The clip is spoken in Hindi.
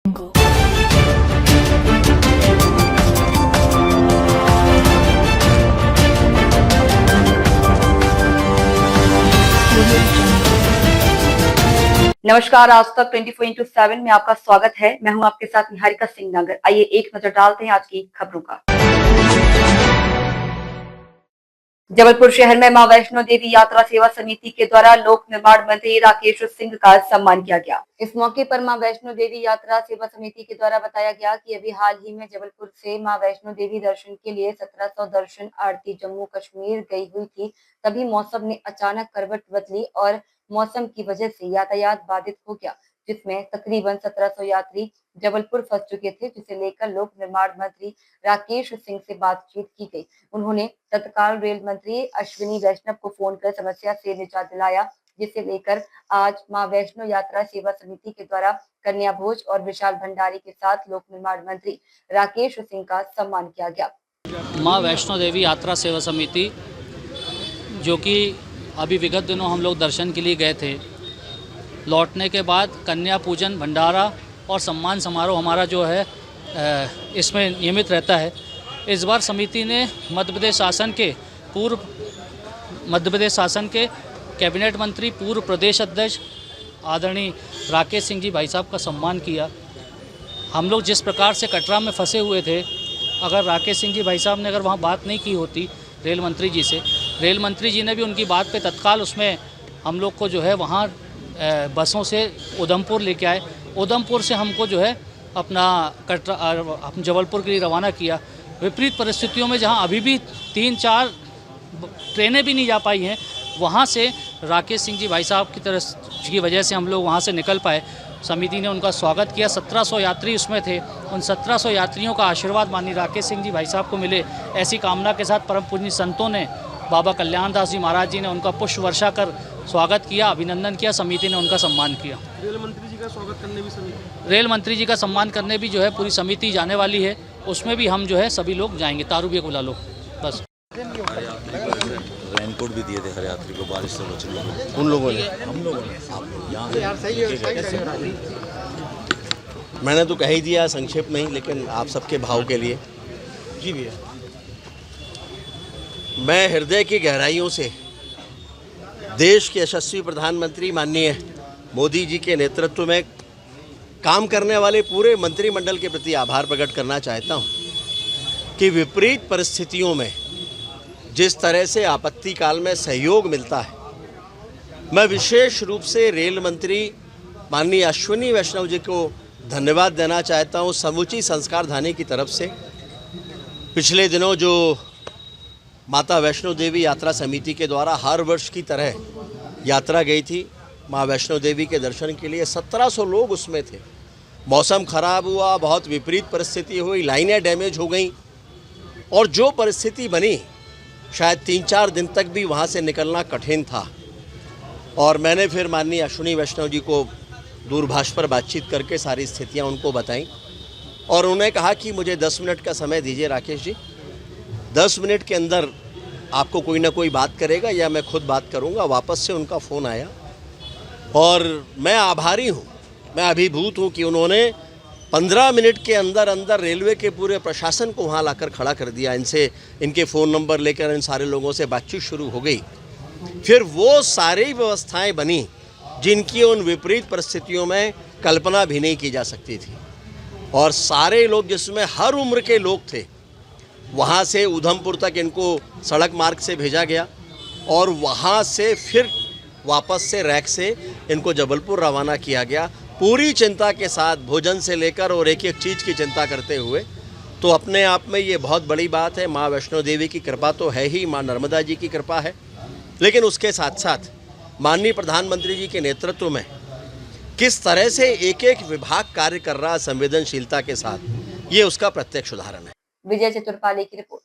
नमस्कार, आज तक 24/7 में आपका स्वागत है। मैं हूं आपके साथ निहारिका सिंह नागर। आइए एक नजर डालते हैं आज की खबरों का। जबलपुर शहर में मां वैष्णो देवी यात्रा सेवा समिति के द्वारा लोक निर्माण मंत्री राकेश सिंह का सम्मान किया गया। इस मौके पर मां वैष्णो देवी यात्रा सेवा समिति के द्वारा बताया गया कि अभी हाल ही में जबलपुर से मां वैष्णो देवी दर्शन के लिए 1700 दर्शन आरती जम्मू कश्मीर गई हुई थी। तभी मौसम ने अचानक करवट बदली और मौसम की वजह से यातायात बाधित हो गया, जिसमें तकरीबन 1700 यात्री जबलपुर फंस चुके थे, जिसे लेकर लोक निर्माण मंत्री राकेश सिंह से बातचीत की गई। उन्होंने तत्काल रेल मंत्री अश्विनी वैष्णव को फोन कर समस्या से निजात दिलाया, जिसे लेकर आज मां वैष्णो यात्रा सेवा समिति के द्वारा कन्या भोज और विशाल भंडारी के साथ लोक निर्माण मंत्री राकेश सिंह का सम्मान किया गया। मां वैष्णो देवी यात्रा सेवा समिति, जो कि अभी विगत दिनों हम लोग दर्शन के लिए गए थे, लौटने के बाद कन्या पूजन, भंडारा और सम्मान समारोह हमारा जो है इसमें नियमित रहता है। इस बार समिति ने मध्य प्रदेश शासन के कैबिनेट मंत्री, पूर्व प्रदेश अध्यक्ष आदरणीय राकेश सिंह जी भाई साहब का सम्मान किया। हम लोग जिस प्रकार से कटरा में फंसे हुए थे, अगर राकेश सिंह जी भाई साहब ने अगर वहाँ बात नहीं की होती रेल मंत्री जी से, रेल मंत्री जी ने भी उनकी बात पे तत्काल उसमें हम लोग को जो है वहाँ बसों से उधमपुर लेके आए। उधमपुर से हमको जो है अपना जबलपुर के लिए रवाना किया। विपरीत परिस्थितियों में जहाँ अभी भी 3-4 ट्रेनें भी नहीं जा पाई हैं, वहाँ से राकेश सिंह जी भाई साहब की वजह से हम लोग वहाँ से निकल पाए। समिति ने उनका स्वागत किया। 1700 यात्री उसमें थे। उन 1700 यात्रियों का आशीर्वाद माननीय राकेश सिंह जी भाई साहब को मिले, ऐसी कामना के साथ परम पूज्य संतों ने, बाबा कल्याण दास जी महाराज जी ने उनका पुष्प वर्षा कर स्वागत किया, अभिनंदन किया। समिति ने उनका सम्मान किया। रेल मंत्री जी का स्वागत करने भी रेल मंत्री जी का सम्मान करने भी जो है पूरी समिति जाने वाली है। उसमें भी हम जो है सभी लोग जाएंगे। तारू भी बुला लो बस। रेनकोट भी दिए थे हर यात्री को बारिश से बचने को। उन लोगों ने, हम लोगों ने मैंने तो कह ही दिया संक्षेप में ही, लेकिन आप सबके भाव के लिए। जी भैया, मैं हृदय की गहराइयों से देश के यशस्वी प्रधानमंत्री माननीय मोदी जी के नेतृत्व में काम करने वाले पूरे मंत्रिमंडल के प्रति आभार प्रकट करना चाहता हूं कि विपरीत परिस्थितियों में जिस तरह से आपत्ति काल में सहयोग मिलता है, मैं विशेष रूप से रेल मंत्री माननीय अश्विनी वैष्णव जी को धन्यवाद देना चाहता हूं समूची संस्कार धानी की तरफ से। पिछले दिनों जो माता वैष्णो देवी यात्रा समिति के द्वारा हर वर्ष की तरह यात्रा गई थी मां वैष्णो देवी के दर्शन के लिए, 1700 लोग उसमें थे। मौसम खराब हुआ, बहुत विपरीत परिस्थिति हुई, लाइनें डैमेज हो गई और जो परिस्थिति बनी, शायद 3-4 दिन तक भी वहाँ से निकलना कठिन था। और मैंने फिर माननीय अश्विनी वैष्णव जी को दूरभाष पर बातचीत करके सारी स्थितियाँ उनको बताईं और उन्हें कहा कि मुझे 10 मिनट का समय दीजिए राकेश जी, 10 मिनट के अंदर आपको कोई ना कोई बात करेगा या मैं खुद बात करूँगा। वापस से उनका फ़ोन आया और मैं आभारी हूँ, मैं अभिभूत हूँ कि उन्होंने 15 मिनट के अंदर अंदर रेलवे के पूरे प्रशासन को वहाँ लाकर खड़ा कर दिया। इनके फ़ोन नंबर लेकर इन सारे लोगों से बातचीत शुरू हो गई। फिर वो सारी व्यवस्थाएं बनी जिनकी उन विपरीत परिस्थितियों में कल्पना भी नहीं की जा सकती थी। और सारे लोग, जिसमें हर उम्र के लोग थे, वहाँ से उधमपुर तक इनको सड़क मार्ग से भेजा गया और वहाँ से फिर वापस से रैक से इनको जबलपुर रवाना किया गया, पूरी चिंता के साथ, भोजन से लेकर और एक एक चीज़ की चिंता करते हुए। तो अपने आप में ये बहुत बड़ी बात है। माँ वैष्णो देवी की कृपा तो है ही, माँ नर्मदा जी की कृपा है, लेकिन उसके साथ साथ माननीय प्रधानमंत्री जी के नेतृत्व में किस तरह से एक एक विभाग कार्य कर रहा है संवेदनशीलता के साथ, ये उसका प्रत्यक्ष उदाहरण है। विजय चतुर्पाली की रिपोर्ट।